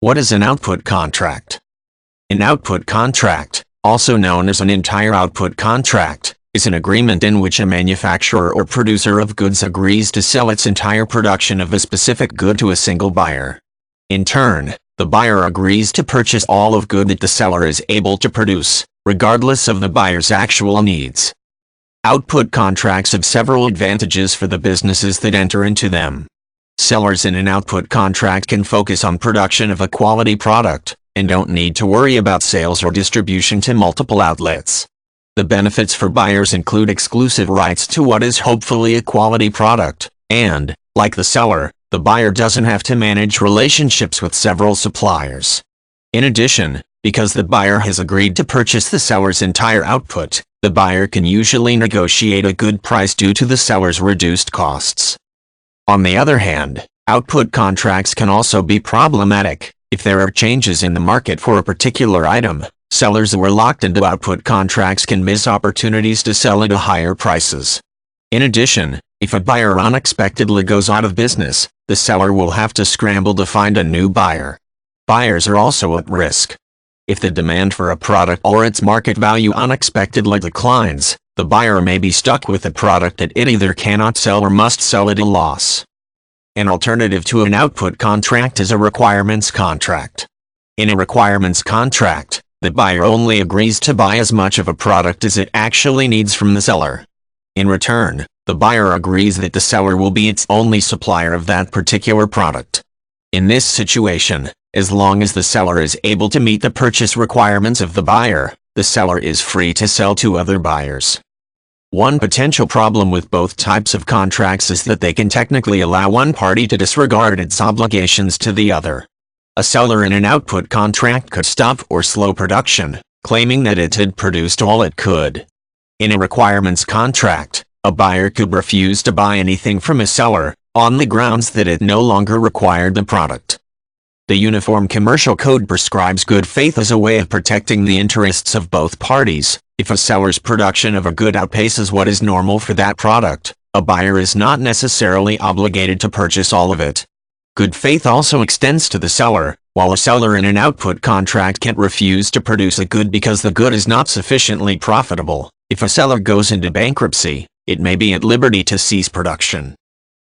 What is an output contract? An output contract, also known as an entire output contract, is an agreement in which a manufacturer or producer of goods agrees to sell its entire production of a specific good to a single buyer. In turn, the buyer agrees to purchase all of good that the seller is able to produce, regardless of the buyer's actual needs. Output contracts have several advantages for the businesses that enter into them. Sellers in an output contract can focus on production of a quality product, and don't need to worry about sales or distribution to multiple outlets. The benefits for buyers include exclusive rights to what is hopefully a quality product, and, like the seller, the buyer doesn't have to manage relationships with several suppliers. In addition, because the buyer has agreed to purchase the seller's entire output, the buyer can usually negotiate a good price due to the seller's reduced costs. On the other hand, output contracts can also be problematic. If there are changes in the market for a particular item, sellers who are locked into output contracts can miss opportunities to sell at higher prices. In addition, if a buyer unexpectedly goes out of business, the seller will have to scramble to find a new buyer. Buyers are also at risk. If the demand for a product or its market value unexpectedly declines, the buyer may be stuck with a product that it either cannot sell or must sell at a loss. An alternative to an output contract is a requirements contract. In a requirements contract, the buyer only agrees to buy as much of a product as it actually needs from the seller. In return, the buyer agrees that the seller will be its only supplier of that particular product. In this situation, as long as the seller is able to meet the purchase requirements of the buyer, the seller is free to sell to other buyers. One potential problem with both types of contracts is that they can technically allow one party to disregard its obligations to the other. A seller in an output contract could stop or slow production, claiming that it had produced all it could. In a requirements contract, a buyer could refuse to buy anything from a seller, on the grounds that it no longer required the product. The Uniform Commercial Code prescribes good faith as a way of protecting the interests of both parties. If a seller's production of a good outpaces what is normal for that product, a buyer is not necessarily obligated to purchase all of it. Good faith also extends to the seller. While a seller in an output contract can't refuse to produce a good because the good is not sufficiently profitable, if a seller goes into bankruptcy, it may be at liberty to cease production.